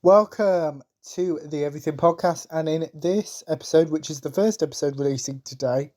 Welcome to the Everything Podcast, and in this episode, which is the first episode releasing today,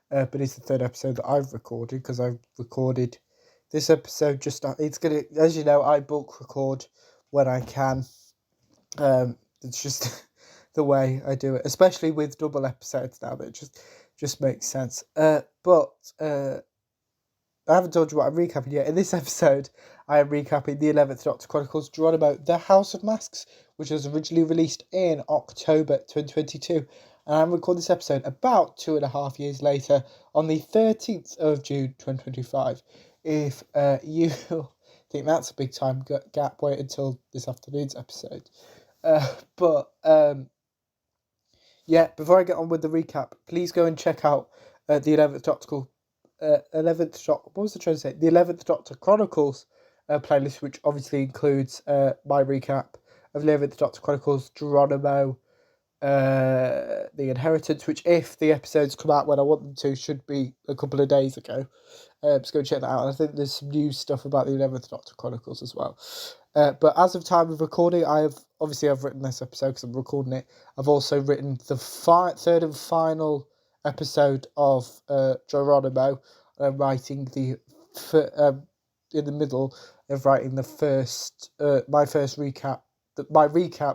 but it's the third episode that I've recorded because I've recorded this episode it's gonna, as you know, I bulk record when I can. It's just the way I do it, especially with double episodes now. That just makes sense. But I haven't told you what I'm recapping yet. In this episode, I am recapping the 11th Doctor Chronicles Geronimo, The House of Masks, which was originally released in October 2022. And I'm recording this episode about 2.5 years later on the 13th of June 2025. If you think that's a big time gap, wait until this afternoon's episode. Yeah, before I get on with the recap, please go and check out the 11th Doctor the 11th Doctor Chronicles playlist, which obviously includes my recap of the 11th Doctor Chronicles Geronimo, The Inheritance, which, if the episodes come out when I want them to, should be a couple of days ago. Just go check that out. And I think there's some new stuff about the 11th Doctor Chronicles as well. But as of time of recording, I've written this episode because I'm recording it. I've also written the third and final episode of Geronimo. I'm writing in the middle of writing the first my recap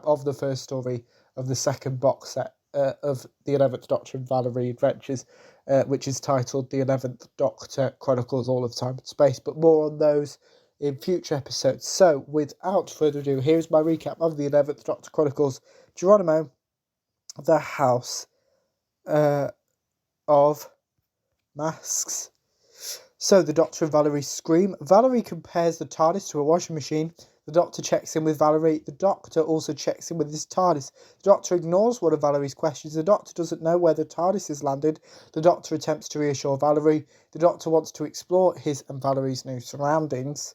of the first story of the second box set of the 11th Doctor and Valerie Adventures, which is titled The 11th Doctor Chronicles All of Time and Space, but more on those in future episodes. So without further ado, here's my recap of the 11th Doctor Chronicles Geronimo, The House of Masks. So the Doctor and Valerie scream. Valerie compares the TARDIS to a washing machine. The Doctor checks in with Valerie. The Doctor also checks in with his TARDIS. The Doctor ignores one of Valerie's questions. The Doctor doesn't know where the TARDIS has landed. The Doctor attempts to reassure Valerie. The Doctor wants to explore his and Valerie's new surroundings.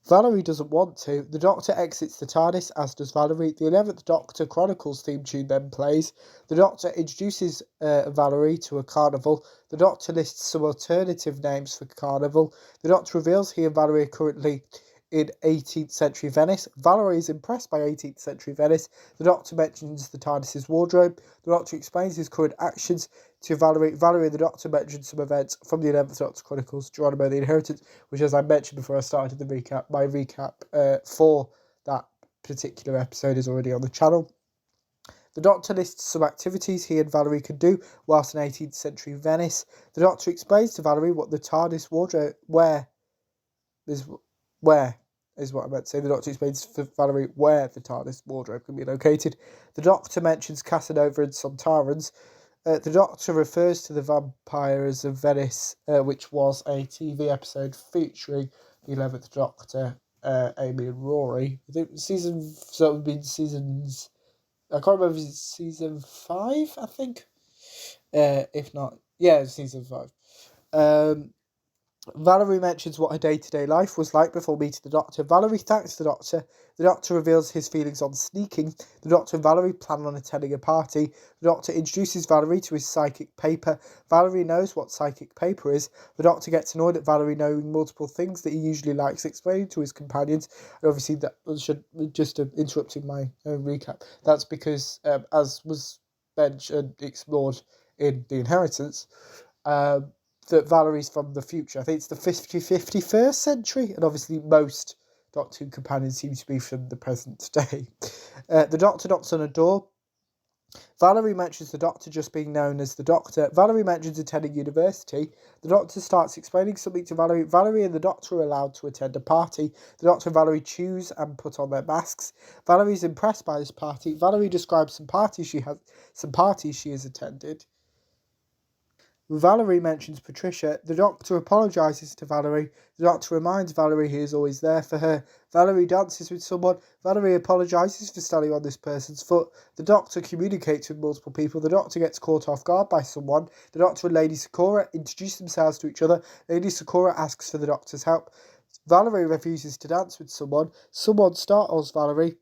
Valerie doesn't want to. The Doctor exits the TARDIS, as does Valerie. The 11th Doctor Chronicles theme tune then plays. The Doctor introduces Valerie to a carnival. The Doctor lists some alternative names for carnival. The Doctor reveals he and Valerie are currently in 18th century Venice. Valerie is impressed by 18th century Venice. The Doctor mentions the TARDIS's wardrobe. The Doctor explains his current actions to Valerie. Valerie and the Doctor mention some events from the 11th Doctor Chronicles Geronimo, The Inheritance, which, as I mentioned before I started the recap, my recap for that particular episode is already on the channel. The Doctor lists some activities he and Valerie can do whilst in 18th century Venice. The Doctor explains to Valerie what the TARDIS wardrobe where is what I meant to say. The Doctor explains for Valerie where the TARDIS wardrobe can be located. The Doctor mentions Casanova and Sontarans. The Doctor refers to the Vampires of Venice, which was a TV episode featuring the 11th Doctor, Amy and Rory. I think it would be seasons, I can't remember if it's season 5, I think. If not, yeah, it's season 5. Valerie mentions what her day-to-day life was like before meeting the Doctor. Valerie thanks the Doctor. The Doctor reveals his feelings on sneaking. The Doctor and Valerie plan on attending a party. The Doctor introduces Valerie to his psychic paper. Valerie knows what psychic paper is. The Doctor gets annoyed at Valerie knowing multiple things that he usually likes explaining to his companions. And obviously, that should just interrupting my own recap. That's because, as was mentioned, explored in The Inheritance, that Valerie's from the future. I think it's the 51st century, and obviously most Doctor Who companions seem to be from the present day. The Doctor knocks on a door. Valerie mentions the Doctor just being known as the Doctor. Valerie mentions attending university. The Doctor starts explaining something to Valerie. Valerie and the Doctor are allowed to attend a party. The Doctor and Valerie choose and put on their masks. Valerie's impressed by this party. Valerie describes some parties she has attended. Valerie mentions Patricia. The Doctor apologises to Valerie. The Doctor reminds Valerie he is always there for her. Valerie dances with someone. Valerie apologises for standing on this person's foot. The Doctor communicates with multiple people. The Doctor gets caught off guard by someone. The Doctor and Lady Sakura introduce themselves to each other. Lady Sakura asks for the Doctor's help. Valerie refuses to dance with someone. Someone startles Valerie.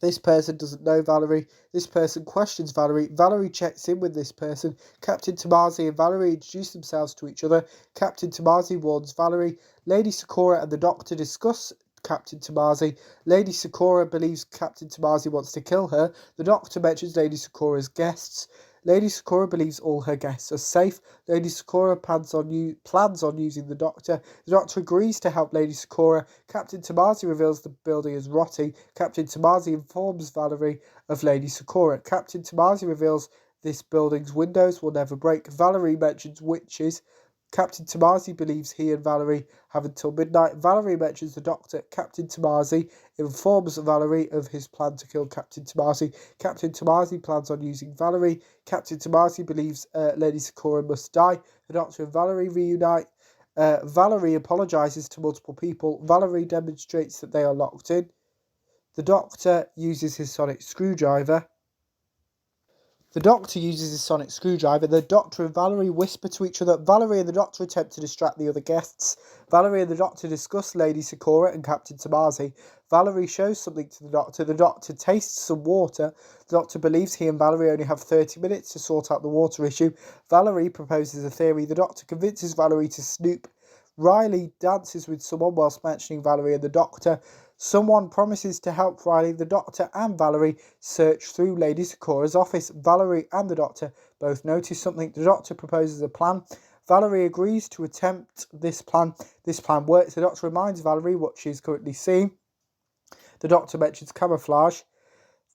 This person doesn't know Valerie. This person questions Valerie. Valerie checks in with this person. Captain Tomasi and Valerie introduce themselves to each other. Captain Tomasi warns Valerie. Lady Sakura and the Doctor discuss Captain Tomasi. Lady Sakura believes Captain Tomasi wants to kill her. The Doctor mentions Lady Sakura's guests. Lady Sakura believes all her guests are safe. Lady Sakura plans on using the Doctor. The Doctor agrees to help Lady Sakura. Captain Tomasi reveals the building is rotting. Captain Tomasi informs Valerie of Lady Sakura. Captain Tomasi reveals this building's windows will never break. Valerie mentions witches. Captain Tomasi believes he and Valerie have until midnight. Valerie mentions the Doctor. Captain Tomasi informs Valerie of his plan to kill Captain Tomasi. Captain Tomasi plans on using Valerie. Captain Tomasi believes Lady Sakura must die. The Doctor and Valerie reunite. Valerie apologises to multiple people. Valerie demonstrates that they are locked in. The Doctor uses his sonic screwdriver. The Doctor uses his sonic screwdriver. The Doctor and Valerie whisper to each other. Valerie and the Doctor attempt to distract the other guests. Valerie and the Doctor discuss Lady Sakura and Captain Tomasi. Valerie shows something to the Doctor. The Doctor tastes some water. The Doctor believes he and Valerie only have 30 minutes to sort out the water issue. Valerie proposes a theory. The Doctor convinces Valerie to snoop. Riley dances with someone whilst mentioning Valerie and the Doctor. Someone promises to help Riley. The Doctor and Valerie search through Lady Sakura's office. Valerie and the Doctor both notice something. The Doctor proposes a plan. Valerie agrees to attempt this plan. This plan works. The Doctor reminds Valerie what she is currently seeing. The Doctor mentions camouflage.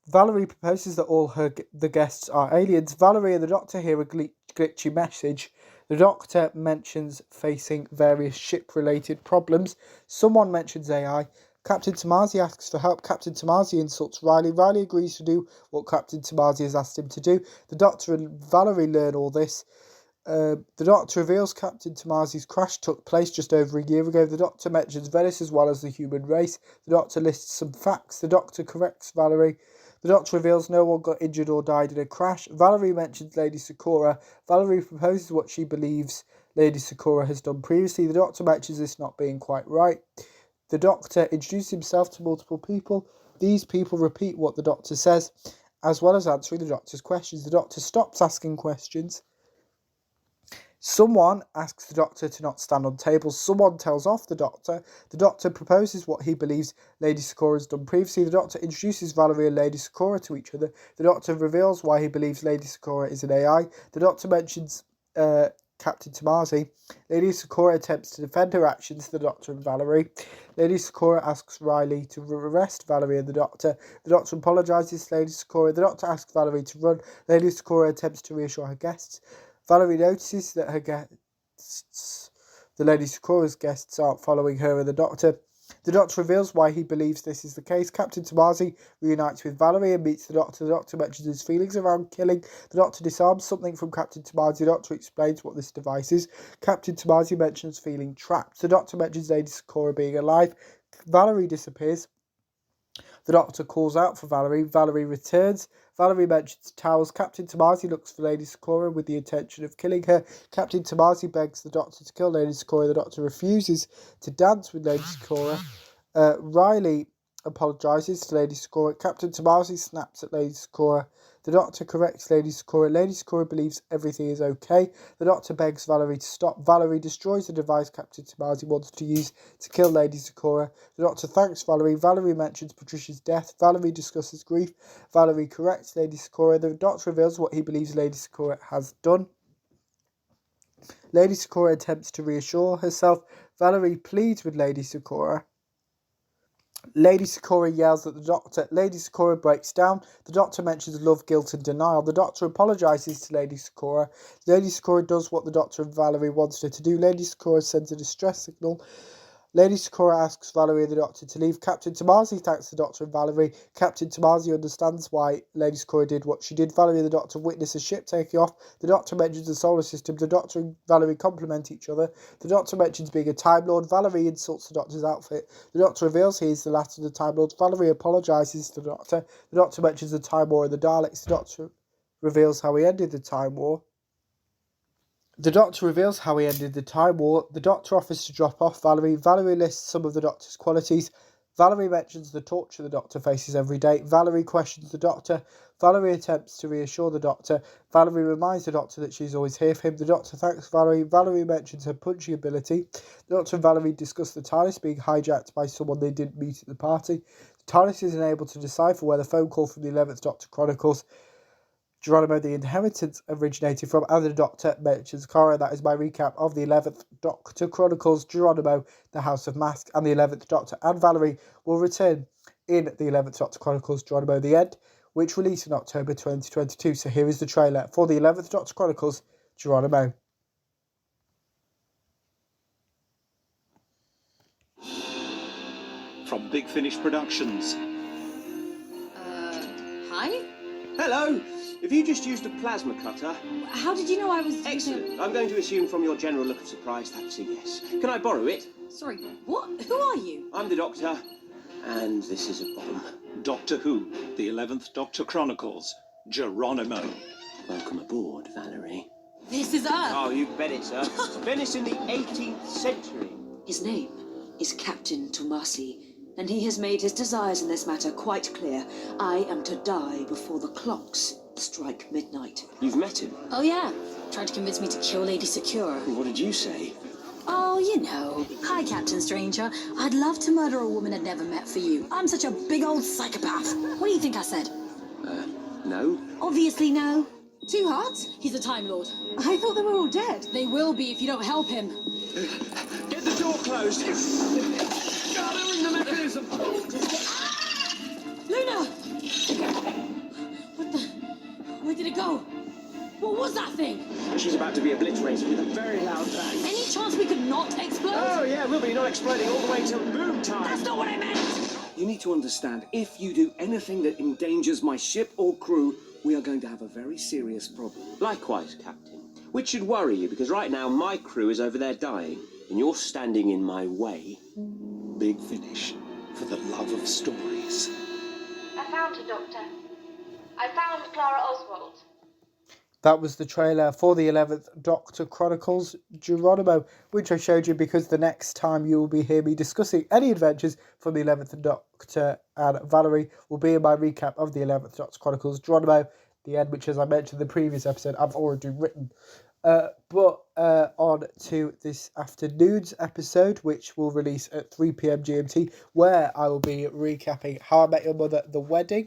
Valerie proposes that all the guests are aliens. Valerie and the Doctor hear a glitchy message. The Doctor mentions facing various ship-related problems. Someone mentions AI. Captain Tomasi asks for help. Captain Tomasi insults Riley. Riley agrees to do what Captain Tomasi has asked him to do. The Doctor and Valerie learn all this. The Doctor reveals Captain Tomasi's crash took place just over a year ago. The Doctor mentions Venice as well as the human race. The Doctor lists some facts. The Doctor corrects Valerie. The Doctor reveals no one got injured or died in a crash. Valerie mentions Lady Sakura. Valerie proposes what she believes Lady Sakura has done previously. The Doctor mentions this not being quite right. The Doctor introduces himself to multiple people. These people repeat what the Doctor says, as well as answering the Doctor's questions. The Doctor stops asking questions. Someone asks the Doctor to not stand on tables. Someone tells off the Doctor. The Doctor proposes what he believes Lady Sakura has done previously. The Doctor introduces Valerie and Lady Sakura to each other. The Doctor reveals why he believes Lady Sakura is an AI. The Doctor mentions Captain Tomasi. Lady Sakura attempts to defend her actions to the Doctor and Valerie. Lady Sakura asks Riley to arrest Valerie and the Doctor. The Doctor apologises to Lady Sakura. The Doctor asks Valerie to run. Lady Sakura attempts to reassure her guests. Valerie notices that the Lady Sakura's guests aren't following her and the Doctor. The Doctor reveals why he believes this is the case. Captain Tomasi reunites with Valerie and meets the Doctor. The Doctor mentions his feelings around killing. The Doctor disarms something from Captain Tomasi. The Doctor explains what this device is. Captain Tomasi mentions feeling trapped. The Doctor mentions Lady Sakura being alive. Valerie disappears. The Doctor calls out for Valerie. Valerie returns. Valerie mentions towels. Captain Tomasi looks for Lady Sakura with the intention of killing her. Captain Tomasi begs the Doctor to kill Lady Sakura. The Doctor refuses to dance with Lady Sakura. Riley apologises to Lady Sakura. Captain Tomasi snaps at Lady Sakura. The Doctor corrects Lady Sakura. Lady Sakura believes everything is okay. The Doctor begs Valerie to stop. Valerie destroys the device Captain Tomasi wants to use to kill Lady Sakura. The Doctor thanks Valerie. Valerie mentions Patricia's death. Valerie discusses grief. Valerie corrects Lady Sakura. The Doctor reveals what he believes Lady Sakura has done. Lady Sakura attempts to reassure herself. Valerie pleads with Lady Sakura. Lady Sakura yells at the Doctor. Lady Sakura breaks down. The Doctor mentions love, guilt and denial. The Doctor apologises to Lady Sakura. Lady Sakura does what the Doctor and Valerie wants her to do. Lady Sakura sends a distress signal. Lady Sakura asks Valerie and the Doctor to leave. Captain Tomasi thanks the Doctor and Valerie. Captain Tomasi understands why Lady Sakura did what she did. Valerie and the Doctor witness a ship taking off. The Doctor mentions the solar system. The Doctor and Valerie compliment each other. The Doctor mentions being a Time Lord. Valerie insults the Doctor's outfit. The Doctor reveals he is the last of the Time Lords. Valerie apologises to the Doctor. The Doctor mentions the Time War and the Daleks. The Doctor reveals how he ended the Time War. The Doctor reveals how he ended the Time War. The Doctor offers to drop off Valerie. Valerie lists some of the Doctor's qualities. Valerie mentions the torture the Doctor faces every day. Valerie questions the Doctor. Valerie attempts to reassure the Doctor. Valerie reminds the Doctor that she's always here for him. The Doctor thanks Valerie. Valerie mentions her punching ability. The Doctor and Valerie discuss the TARDIS being hijacked by someone they didn't meet at the party. The TARDIS is unable to decipher where the phone call from the 11th Doctor Chronicles Geronimo the Inheritance originated from, and the Doctor mentions Cora. That is my recap of the 11th Doctor Chronicles Geronimo, the House of Masks, and the 11th Doctor and Valerie will return in the 11th Doctor Chronicles Geronimo the End, which released in October 2022. So here is the trailer for the 11th Doctor Chronicles Geronimo. From Big Finish Productions. Hi? Hello! Have you just used a plasma cutter? How did you know I was... Excellent. I'm going to assume from your general look of surprise that's a yes. Can I borrow it? Sorry, what? Who are you? I'm the Doctor, and this is a bomb. Doctor Who, the 11th Doctor Chronicles, Geronimo. Welcome aboard, Valerie. This is Earth. Oh, you bet it, sir. Venice in the 18th century. His name is Captain Tomasi, and he has made his desires in this matter quite clear. I am to die before the clocks strike midnight. You've met him? Oh, yeah. Tried to convince me to kill Lady Secure. What did you say? Oh, you know. Hi, Captain Stranger. I'd love to murder a woman I'd never met for you. I'm such a big old psychopath. What do you think I said? No. Obviously no. Two Hearts? He's a Time Lord. I thought they were all dead. They will be if you don't help him. Get the door closed. Gotta ring the mechanism. Luna! What the... Where did it go? What was that thing? She's about to be obliterated with a very loud bang. Any chance we could not explode? Oh, yeah, we'll be not exploding all the way till boom time. That's not what I meant! You need to understand, if you do anything that endangers my ship or crew, we are going to have a very serious problem. Likewise, Captain. Which should worry you, because right now my crew is over there dying, and you're standing in my way. Big Finish, for the love of stories. I found her, Doctor. I found Clara Oswald. That was the trailer for the 11th Doctor Chronicles Geronimo, which I showed you because the next time you will be hearing me discussing any adventures from the 11th Doctor and Valerie will be in my recap of the 11th Doctor Chronicles Geronimo, the end, which, as I mentioned in the previous episode, I've already written. But on to this afternoon's episode, which will release at 3 p.m. GMT, where I will be recapping How I Met Your Mother, The Wedding,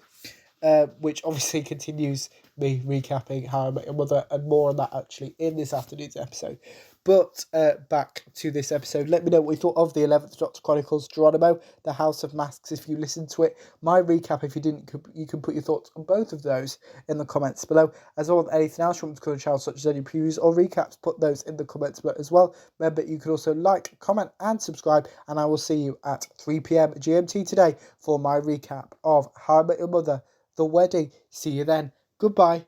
which obviously continues me recapping How I Met Your Mother, and more on that actually in this afternoon's episode. But back to this episode. Let me know what you thought of the 11th Doctor Chronicles Geronimo, the House of Masks, if you listened to it. My recap, if you didn't, you can put your thoughts on both of those in the comments below. As well as anything else you want to cover on the channel, such as any previews or recaps, put those in the comments below as well. Remember, you can also like, comment and subscribe, and I will see you at 3 p.m. GMT today for my recap of How I Met Your Mother, The Wedding. See you then. Goodbye.